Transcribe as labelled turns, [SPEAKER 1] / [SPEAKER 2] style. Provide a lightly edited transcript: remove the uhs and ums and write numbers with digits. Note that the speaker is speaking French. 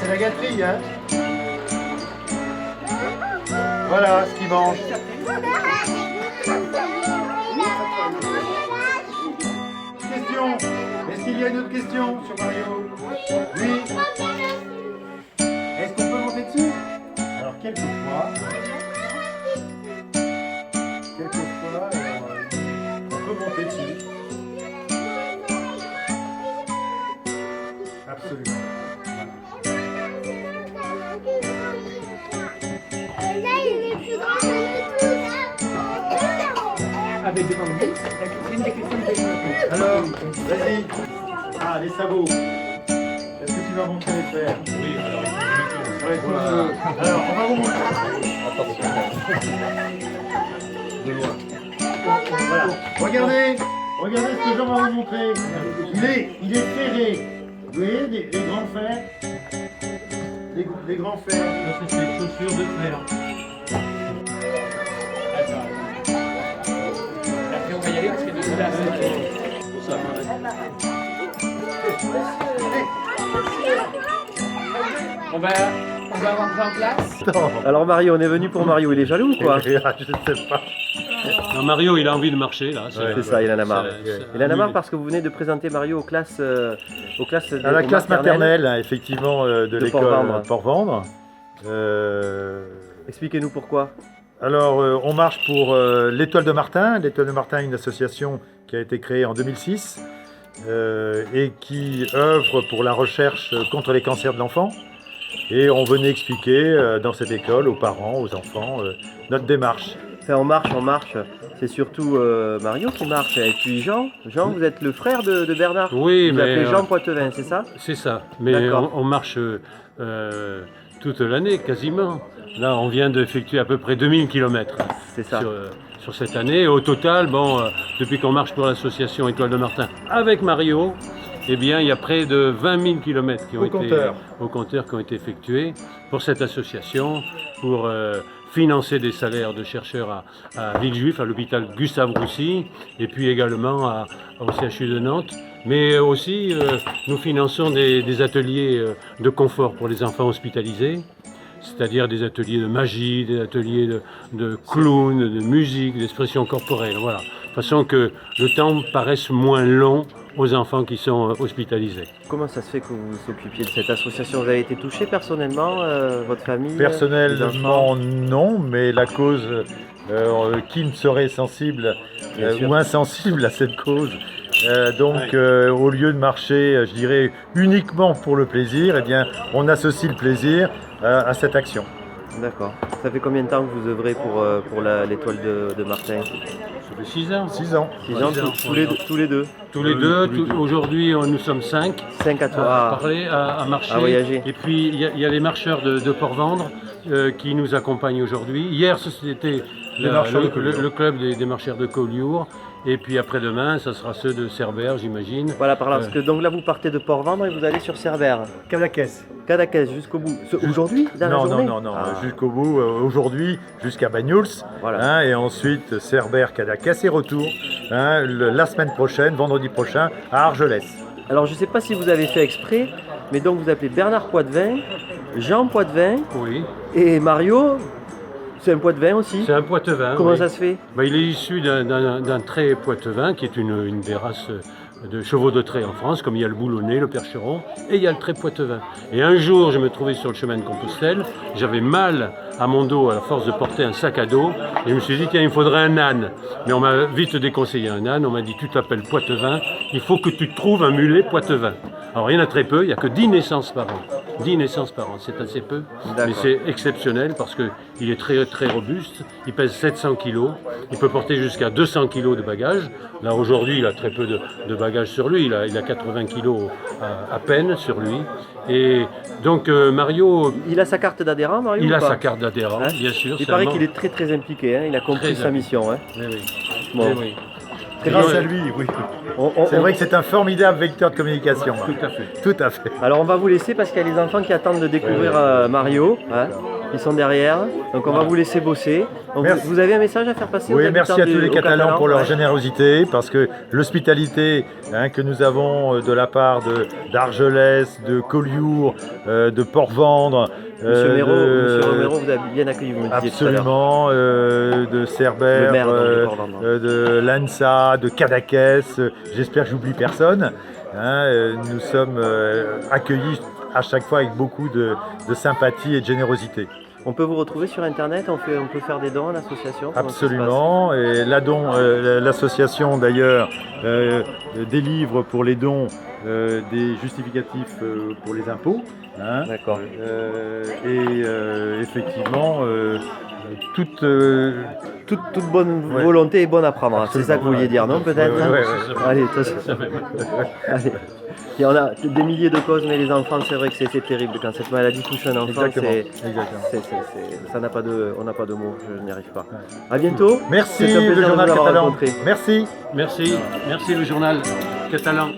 [SPEAKER 1] c'est la gâterie, hein. Voilà ce qu'il mange. Question. Est-ce qu'il y a une autre question sur Mario? Oui. Est-ce qu'on peut monter dessus? Alors quelquefois, on peut monter dessus. Absolument.
[SPEAKER 2] Avec des bambous, une des questions de
[SPEAKER 1] Alors, vas-y. Ah, les sabots. Est-ce que tu vas montrer les faire?
[SPEAKER 3] Oui, alors
[SPEAKER 1] Ouais, alors, on va vous montrer. Voilà. Regardez ce que Jean va vous montrer. Il est ferré. Vous voyez les grands fers? Les grands fers.
[SPEAKER 3] ça, c'est les chaussures de fer.
[SPEAKER 2] Après, on va y aller parce qu'il y a deux places. On va rentrer en place.
[SPEAKER 4] Alors Mario, on est venu pour Mario, il est jaloux ou quoi?
[SPEAKER 1] Je ne sais pas.
[SPEAKER 3] Non, Mario, il a envie de marcher là.
[SPEAKER 4] C'est ça, il en a marre. Il en a marre
[SPEAKER 3] Oui.
[SPEAKER 4] parce que vous venez de présenter Mario aux classes
[SPEAKER 1] À la classe maternelle, hein, effectivement, de l'école
[SPEAKER 4] Port-Vendre.
[SPEAKER 1] Port-Vendre.
[SPEAKER 4] Expliquez-nous pourquoi.
[SPEAKER 1] Alors, on marche pour l'Étoile de Martin. L'Étoile de Martin est une association qui a été créée en 2006 et qui œuvre pour la recherche contre les cancers de l'enfant. Et on venait expliquer dans cette école aux parents, aux enfants, notre démarche.
[SPEAKER 4] Enfin, on marche. C'est surtout Mario qui marche. Et puis Jean, vous êtes le frère de Bernard.
[SPEAKER 3] Oui,
[SPEAKER 4] Vous
[SPEAKER 3] mais
[SPEAKER 4] appelez Jean Poitevin, c'est ça?
[SPEAKER 3] c'est ça. Mais
[SPEAKER 4] D'accord.
[SPEAKER 3] on marche toute l'année quasiment. Là, on vient d'effectuer à peu près 2000 km
[SPEAKER 4] C'est ça.
[SPEAKER 3] sur cette année. Et au total, depuis qu'on marche pour l'association Étoile de Martin avec Mario, eh bien, il y a près de 20 000 km
[SPEAKER 1] Au compteur.
[SPEAKER 3] au compteur qui ont été effectués pour cette association, pour financer des salaires de chercheurs à Villejuif, à l'hôpital Gustave Roussy, et puis également au CHU de Nantes. Mais aussi, nous finançons des ateliers de confort pour les enfants hospitalisés, c'est-à-dire des ateliers de magie, des ateliers de clown, de musique, d'expression corporelle. Voilà. De façon que le temps paraisse moins long aux enfants qui sont hospitalisés.
[SPEAKER 4] Comment ça se fait que vous vous occupiez de cette association? Vous avez été touché personnellement, votre famille? les
[SPEAKER 1] Personnellement,
[SPEAKER 4] enfants
[SPEAKER 1] non, mais la cause, qui ne serait sensible
[SPEAKER 4] Bien sûr.
[SPEAKER 1] ou insensible à cette cause? Au lieu de marcher, je dirais, uniquement pour le plaisir, eh bien, on associe le plaisir à cette action.
[SPEAKER 4] D'accord. Ça fait combien de temps que vous œuvrez pour l'étoile de Martin?
[SPEAKER 3] Ça fait 6 ans.
[SPEAKER 1] 6 ans.
[SPEAKER 4] 6 ans, tous les deux.
[SPEAKER 3] Tous les deux. Aujourd'hui, nous sommes 5
[SPEAKER 4] 5 à
[SPEAKER 3] à
[SPEAKER 4] toi.
[SPEAKER 3] parler, à marcher.
[SPEAKER 4] À voyager.
[SPEAKER 3] Et puis, il y a les marcheurs de Port-Vendre qui nous accompagnent aujourd'hui. Hier, c'était
[SPEAKER 1] Les marcheurs de Collioure.
[SPEAKER 3] le club des marcheurs de Collioure. Et puis après-demain, ça sera ceux de Cerbère, j'imagine.
[SPEAKER 4] Voilà, parce que donc là vous partez de Port-Vendre et vous allez sur Cerbère. Cadaqués jusqu'au bout. Aujourd'hui, dans la journée?
[SPEAKER 1] Non,
[SPEAKER 4] Ah.
[SPEAKER 1] jusqu'au bout, aujourd'hui, jusqu'à Bagnouls,
[SPEAKER 4] Voilà.
[SPEAKER 1] et ensuite Cerbère, Cadaqués et retour, la semaine prochaine, vendredi prochain, à Argelès.
[SPEAKER 4] Alors je ne sais pas si vous avez fait exprès, mais donc vous appelez Bernard Poitevin, Jean Poitevin
[SPEAKER 3] Oui,
[SPEAKER 4] et Mario, c'est un Poitevin aussi.
[SPEAKER 3] c'est un Poitevin.
[SPEAKER 4] Comment
[SPEAKER 3] oui.
[SPEAKER 4] ça se fait?
[SPEAKER 3] Il est issu d'un trait Poitevin, qui est une des races de chevaux de trait en France, comme il y a le boulonnais, le percheron, et il y a le trait Poitevin. Et un jour, je me trouvais sur le chemin de Compostelle, j'avais mal à mon dos à la force de porter un sac à dos, et je me suis dit, tiens, il me faudrait un âne. Mais on m'a vite déconseillé un âne, on m'a dit, tu t'appelles Poitevin, il faut que tu trouves un mulet Poitevin. Alors il y en a très peu, il n'y a que 10 naissances par an. 10 naissances par an, c'est assez peu, mais
[SPEAKER 4] D'accord.
[SPEAKER 3] c'est exceptionnel parce qu'il est très, très robuste, il pèse 700 kg, il peut porter jusqu'à 200 kg de bagages. Là aujourd'hui, il a très peu de bagages sur lui, il a 80 kg à peine sur lui. Et donc Mario,
[SPEAKER 4] Il a sa carte d'adhérent, Mario?
[SPEAKER 3] il
[SPEAKER 4] ou
[SPEAKER 3] a
[SPEAKER 4] pas?
[SPEAKER 3] sa carte d'adhérent,
[SPEAKER 4] Hein?
[SPEAKER 3] bien sûr.
[SPEAKER 4] Il
[SPEAKER 3] c'est
[SPEAKER 4] paraît
[SPEAKER 3] un
[SPEAKER 4] qu'il est très très impliqué, hein, il a compris
[SPEAKER 3] Très
[SPEAKER 4] sa
[SPEAKER 3] impliqué.
[SPEAKER 4] mission. Hein.
[SPEAKER 3] membre. Oui,
[SPEAKER 4] Bon.
[SPEAKER 3] oui. Oui.
[SPEAKER 1] Grâce
[SPEAKER 3] Et
[SPEAKER 1] à
[SPEAKER 3] on-
[SPEAKER 1] lui, oui.
[SPEAKER 4] On-
[SPEAKER 1] C'est vrai que c'est un formidable vecteur de communication.
[SPEAKER 3] Tout à fait.
[SPEAKER 1] Tout à fait.
[SPEAKER 4] Alors on va vous laisser parce qu'il y a les enfants qui attendent de découvrir Mario. Hein. Ils sont derrière. Donc on va vous laisser bosser. Donc,
[SPEAKER 1] Merci.
[SPEAKER 4] vous avez un message à faire passer aux
[SPEAKER 1] Oui,
[SPEAKER 4] habitants
[SPEAKER 1] merci à tous les
[SPEAKER 4] aux
[SPEAKER 1] Catalans pour leur
[SPEAKER 4] ouais.
[SPEAKER 1] générosité, parce que l'hospitalité que nous avons de la part d'Argelès, de Collioure, de Port-Vendre,
[SPEAKER 4] Monsieur Romero vous avez bien accueilli, vous me disiez tout à l'heure.
[SPEAKER 1] absolument, de Cerbère,
[SPEAKER 4] Le maire, donc, de Port-Vendre.
[SPEAKER 1] de l'ANSA, de Cadaqués, j'espère que j'oublie personne. Nous sommes accueillis à chaque fois avec beaucoup de sympathie et de générosité.
[SPEAKER 4] On peut vous retrouver sur internet, on peut faire des dons à l'association? Comment ça se passe?
[SPEAKER 1] Absolument, et l'association d'ailleurs délivre pour les dons des justificatifs pour les impôts.
[SPEAKER 4] D'accord.
[SPEAKER 1] Effectivement, toute
[SPEAKER 4] bonne volonté est bonne à prendre, c'est ça que vous vouliez dire, non, peut-être?
[SPEAKER 1] Ouais.
[SPEAKER 4] Allez, allez. Il y en a des milliers de causes, mais les enfants, c'est vrai que c'est terrible. Quand cette maladie touche un enfant,
[SPEAKER 1] Exactement.
[SPEAKER 4] ça n'a pas on n'a pas de mots, je n'y arrive pas. À bientôt.
[SPEAKER 1] Merci
[SPEAKER 4] C'est un plaisir
[SPEAKER 1] le
[SPEAKER 4] de
[SPEAKER 1] journal
[SPEAKER 4] vous avoir
[SPEAKER 1] catalan.
[SPEAKER 4] rencontré.
[SPEAKER 1] Merci.
[SPEAKER 3] Merci le journal catalan.